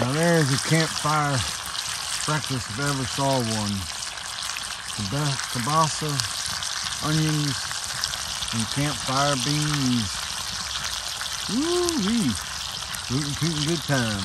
Now there's a campfire breakfast if I ever saw one. Kielbasa, onions, and campfire beans. Woo-wee! Rootin' tootin' good time.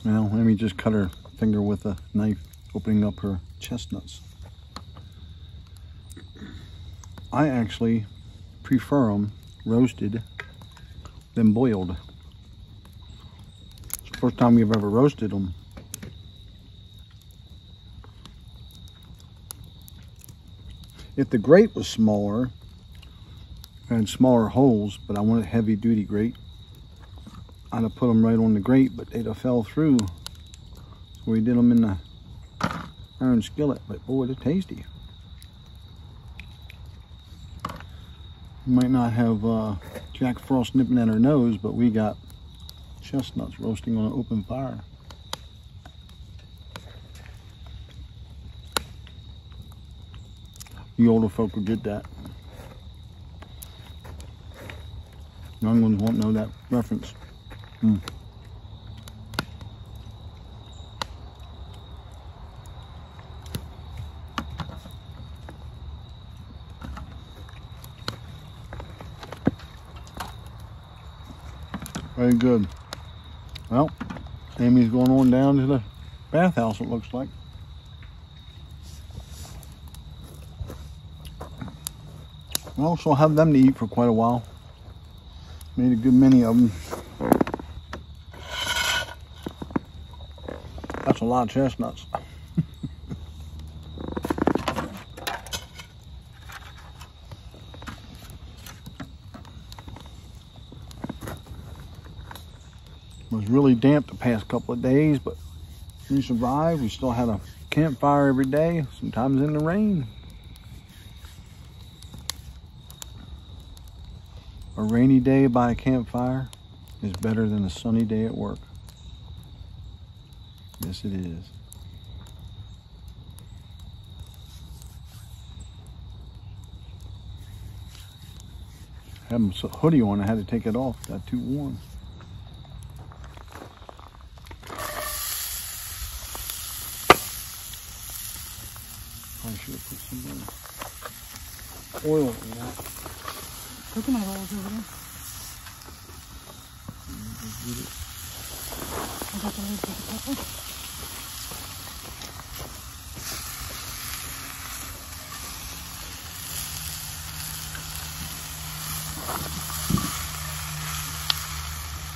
Now, Amy just cut her finger with a knife, opening up her chestnuts. I actually prefer them roasted than boiled. It's the first time we've ever roasted them. If the grate was smaller, had smaller holes, but I wanted heavy duty grate, I'd have put them right on the grate, but they'd have fell through. So we did them in the iron skillet, but boy, they're tasty. You might not have Jack Frost nipping at her nose, but we got chestnuts roasting on an open fire. The older folk will get that. Young ones won't know that reference. Very good. Well, Amy's going on down to the bathhouse, it looks like. Well, so I'll have them to eat for quite a while. Made a good many of them. That's a lot of chestnuts. It was really damp the past couple of days, but we survived. We still had a campfire every day, sometimes in the rain. A rainy day by a campfire is better than a sunny day at work. Yes, it is. I had a hoodie on, I had to take it off, got too warm. I should have put some oil in that. Coconut oil's over there. I got the lid for the pepper.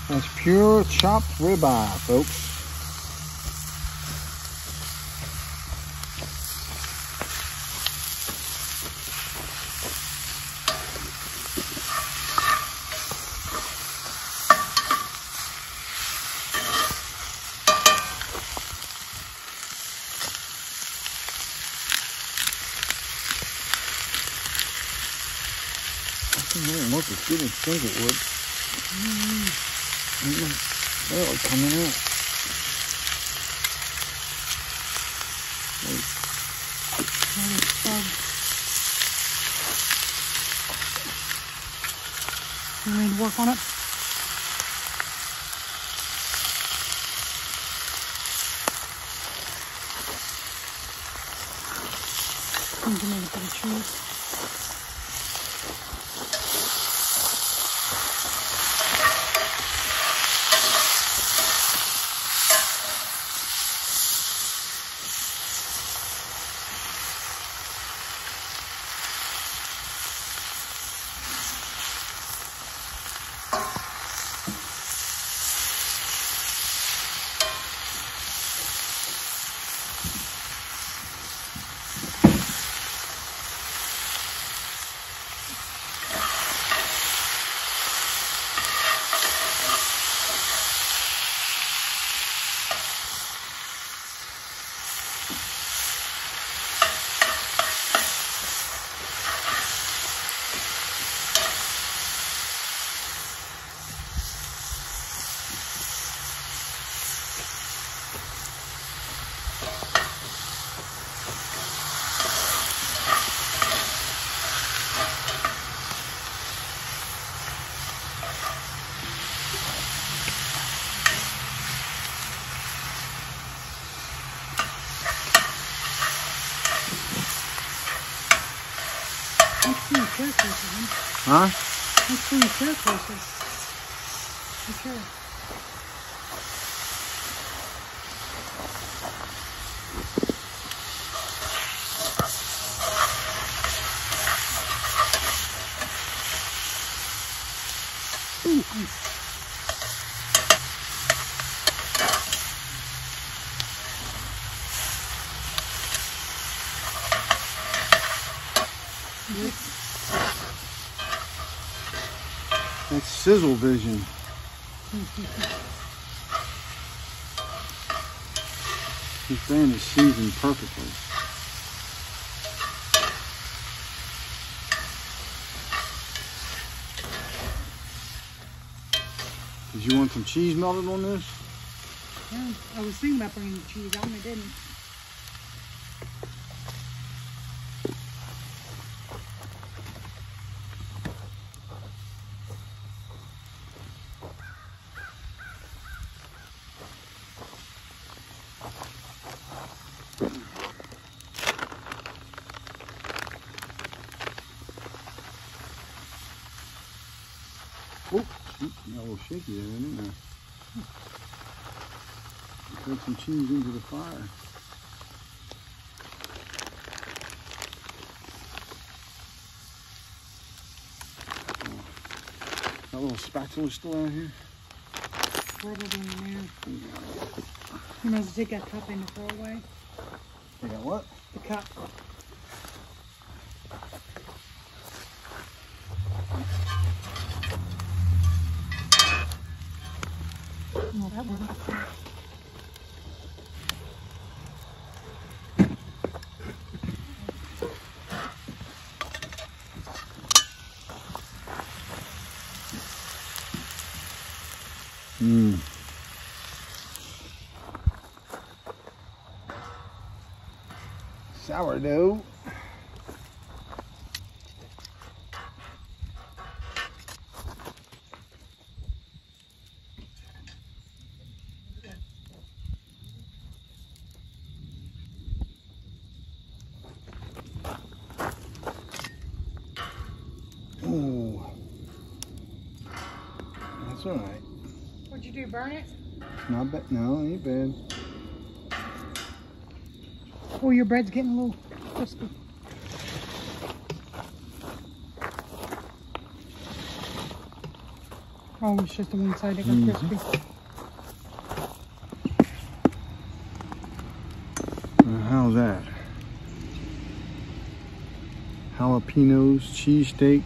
That's pure chopped ribeye, folks. Almost as good as I think it would. Barely coming out. You need to work on it? You can make a bit of cheese. Huh? Let's bring the chair closer. The chair. Ooh, nice. That's sizzle vision. This pan is seasoned perfectly. Did you want some cheese melted on this? Yeah, I was thinking about bringing the cheese out and I didn't. Oh, got a little shaky there, isn't there? Put some cheese into the fire. Oh. That little spatula still out here? Probably in there. You might as well take that cup in to throw away. Take out what? The cup. Oh, that worked. Mmm. Sourdough. Oh, that's all right. What'd you do, burn it? Not bad. No, ain't bad. Oh, your bread's getting a little crispy. Oh, it's just the one side that got crispy. How's that? Jalapenos, cheesesteak.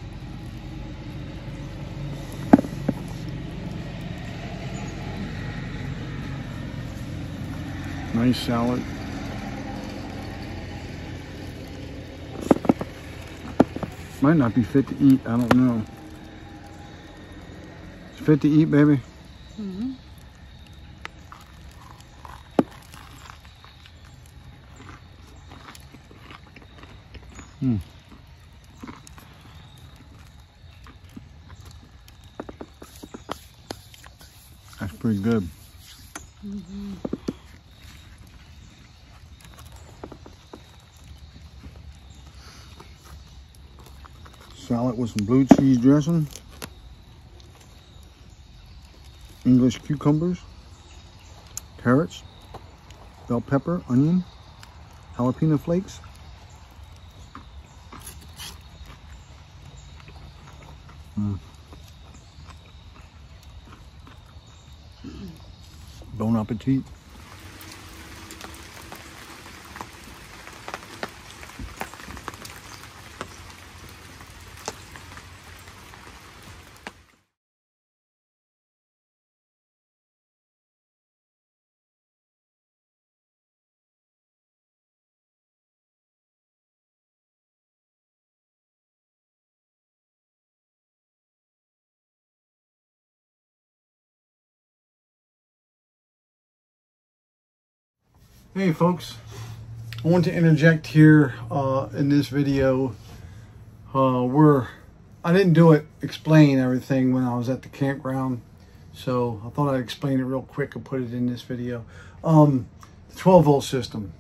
Nice salad. Might not be fit to eat, I don't know. It's fit to eat, baby? Mm-hmm. That's pretty good. Mm-hmm. Salad with some blue cheese dressing, English cucumbers, carrots, bell pepper, onion, jalapeno flakes. Bon appetit. Hey folks, I want to interject here in this video I didn't do it explain everything when I was at the campground, so I thought I'd explain it real quick and put it in this video. The 12 volt system,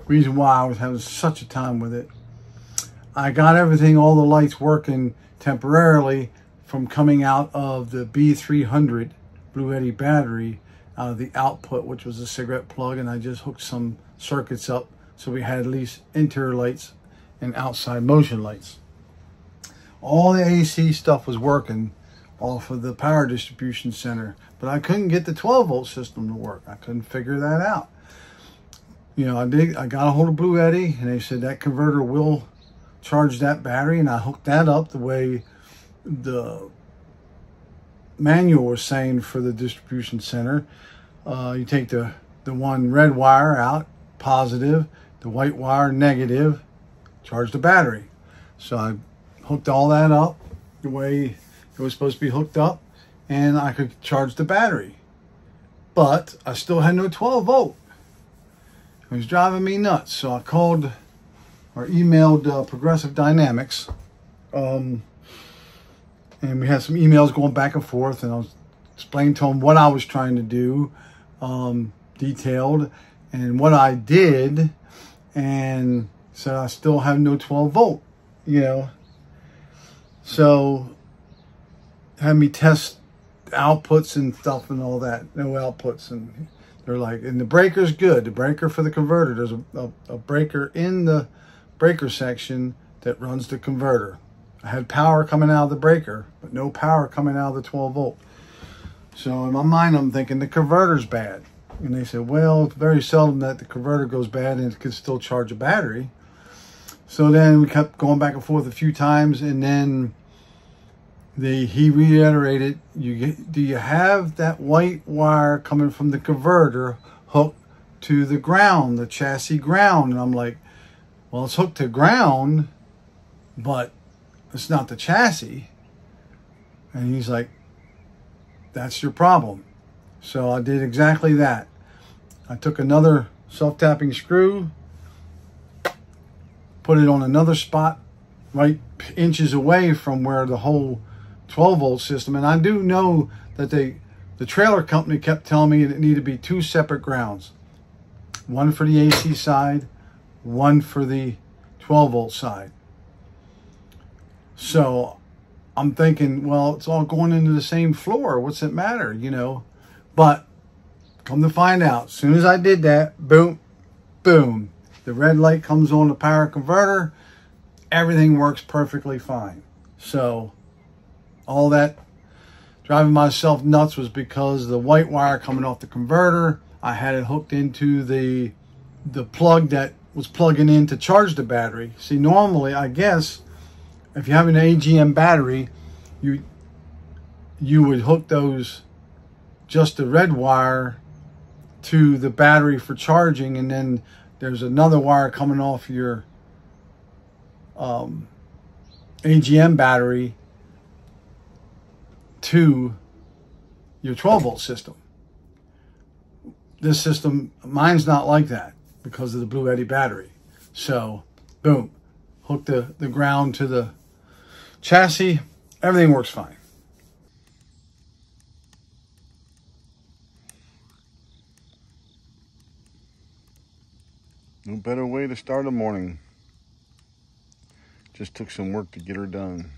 reason why I was having such a time with it. I got everything, all the lights working temporarily from coming out of the B300 Bluetti battery out of the output, which was a cigarette plug, and I just hooked some circuits up so we had at least interior lights and outside motion lights. All the AC stuff was working off of the power distribution center, but I couldn't get the 12-volt system to work. I couldn't figure that out. You know, I got a hold of Bluetti, and they said that converter will charge that battery, and I hooked that up the way the manual was saying for the distribution center. You take the one red wire out, positive, the white wire, negative, charge the battery. So I hooked all that up the way it was supposed to be hooked up, and I could charge the battery. But I still had no 12 volt. It was driving me nuts. So I called or emailed Progressive Dynamics, and we had some emails going back and forth, and I was explaining to them what I was trying to do, detailed, and what I did, and said I still have no 12 volt, you know. So had me test outputs and stuff and all that, no outputs, and they're like, and the breaker's good, the breaker for the converter, there's a breaker in the breaker section that runs the converter. I had power coming out of the breaker, but no power coming out of the 12 volt. So in my mind, I'm thinking the converter's bad. And they said, well, it's very seldom that the converter goes bad and it can still charge a battery. So then we kept going back and forth a few times, and then he reiterated, do you have that white wire coming from the converter hooked to the ground, the chassis ground? And I'm like, well, it's hooked to ground, but it's not the chassis. And he's like, that's your problem. So I did exactly that. I took another self-tapping screw, put it on another spot right inches away from where the whole 12 volt system, and I do know that the trailer company kept telling me that it needed to be two separate grounds, one for the AC side, one for the 12 volt side. So I'm thinking, well, it's all going into the same floor, what's it matter, you know? But come to find out, as soon as I did that, boom, boom, the red light comes on the power converter, everything works perfectly fine. So all that driving myself nuts was because the white wire coming off the converter, I had it hooked into the plug that was plugging in to charge the battery. See, normally, I guess, if you have an AGM battery, you would hook those, just the red wire, to the battery for charging, and then there's another wire coming off your AGM battery to your 12 volt system. This system, mine's not like that because of the Bluetti battery. So, boom, hook the ground to the chassis, everything works fine. No better way to start a morning. Just took some work to get her done.